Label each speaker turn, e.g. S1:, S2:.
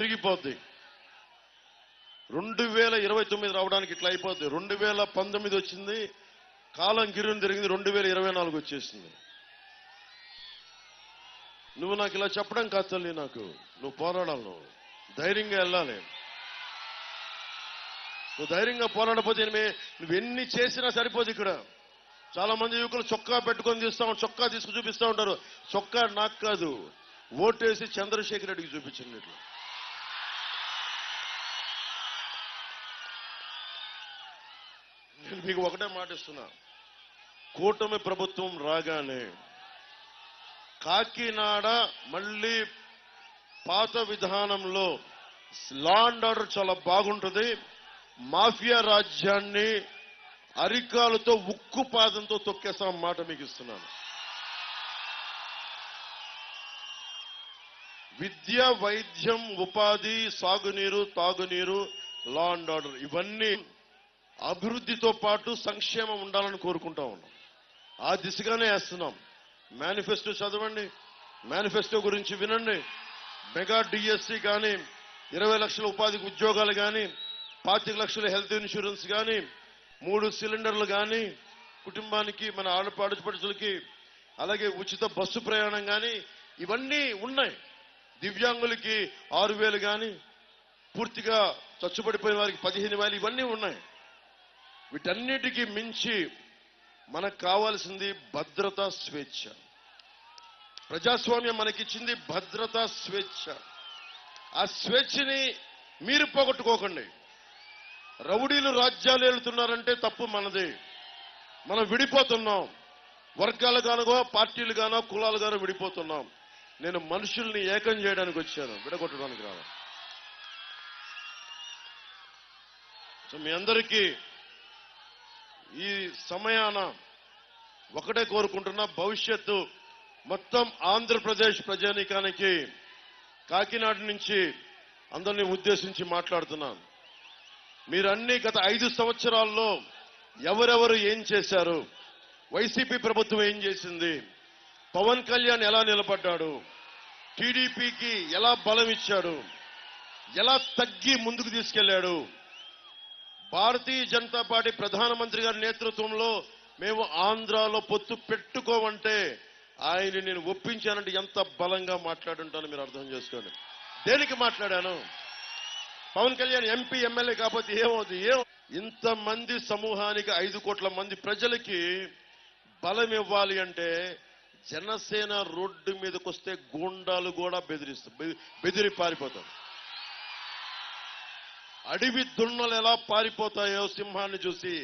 S1: తిరిగిపోద్ది. 2029 రావడానికి ఇట్లా అయిపోద్ది. 2019 వచ్చింది, కాలం గిరుని తిరిగింది, 2024 వచ్చేసింది. నువ్వు నాకు ఇలా చెప్పడం కాదు తల్లి, నాకు నువ్వు పోరాడాలి, నువ్వు ధైర్యంగా వెళ్ళాలి. నువ్వు ధైర్యంగా పోరాడపోతే నువ్వు ఎన్ని చేసినా సరిపోదు. ఇక్కడ చాలా మంది యువకులు చొక్కా పెట్టుకొని చొక్కా తీసుకు చూపిస్తూ ఉంటారు. చొక్కా నాకు కాదు, ఓటేసి చంద్రశేఖర్ రెడ్డికి చూపించండి. ఇట్లా నేను మీకు ఒకటే మాట ఇస్తున్నా, కూటమి ప్రభుత్వం రాగానే కాకినాడ మళ్ళీ పాత విధానంలో లా అండ్ ఆర్డర్ చాలా బాగుంటుంది. మాఫియా రాజ్యాన్ని అరికాలతో ఉక్కు పాదంతో తొక్కేస్తాం మాట మీకు ఇస్తున్నాను. విద్య, వైద్యం, ఉపాధి, సాగునీరు, తాగునీరు, లా అండ్ ఆర్డర్ ఇవన్నీ అభివృద్ధితో పాటు సంక్షేమం ఉండాలని కోరుకుంటా ఉన్నాం. ఆ దిశగానే వేస్తున్నాం. మేనిఫెస్టో చదవండి, మేనిఫెస్టో గురించి వినండి. మెగా డిఎస్సి కానీ, 20 లక్షల ఉపాధి ఉద్యోగాలు కానీ, 25 లక్షల హెల్త్ ఇన్సూరెన్స్ కానీ, 3 సిలిండర్లు కానీ కుటుంబానికి, మన ఆడపడుచులకి, అలాగే ఉచిత బస్సు ప్రయాణం కానీ ఇవన్నీ ఉన్నాయి. దివ్యాంగులకి 6,000 కానీ, పూర్తిగా చచ్చుబడిపోయిన వారికి 15,000 ఇవన్నీ ఉన్నాయి. వీటన్నిటికీ మించి మనకు కావాల్సింది భద్రత, స్వేచ్ఛ. ప్రజాస్వామ్యం మనకిచ్చింది భద్రత, స్వేచ్ఛ. ఆ స్వేచ్ఛని మీరు పోగొట్టుకోకండి. రౌడీలు రాజ్యాలు ఏలుతున్నారంటే తప్పు మనది. మనం విడిపోతున్నాం, వర్గాలు గానో, పార్టీలు గానో, కులాలు గానో విడిపోతున్నాం. నేను మనుషుల్ని ఏకం చేయడానికి వచ్చాను, విడగొట్టడానికి రాను. సో మీ అందరికీ ఈ సమయాన ఒకటే కోరుకుంటున్నా, భవిష్యత్తు మొత్తం ఆంధ్రప్రదేశ్ ప్రజానీకానికి కాకినాడ నుంచి అందరినీ ఉద్దేశించి మాట్లాడుతున్నాను. మీరన్నీ గత 5 సంవత్సరాల్లో ఎవరెవరు ఏం చేశారు, వైసీపీ ప్రభుత్వం ఏం చేసింది, పవన్ కళ్యాణ్ ఎలా నిలబడ్డాడు, టీడీపీకి ఎలా బలం ఇచ్చాడు, ఎలా తగ్గి ముందుకు తీసుకెళ్లాడు, భారతీయ జనతా పార్టీ ప్రధానమంత్రి గారి నేతృత్వంలో మేము ఆంధ్రాలో పొత్తు పెట్టుకోమంటే ఆయన నేను ఒప్పించానంటే ఎంత బలంగా మాట్లాడుంటానో మీరు అర్థం చేసుకోండి. దేనికి మాట్లాడాను? పవన్ కళ్యాణ్ ఎంపీ, ఎమ్మెల్యే కాకపోతే ఏమవుతుంది? ఇంతమంది సమూహానికి, 5 కోట్ల మంది ప్రజలకి బలం ఇవ్వాలి అంటే జనసేన రోడ్డు మీదకి వస్తే గూండాలు కూడా బెదిరి పారిపోతారు. అడవి దున్నలు ఎలా పారిపోతాయో సింహాన్ని చూసి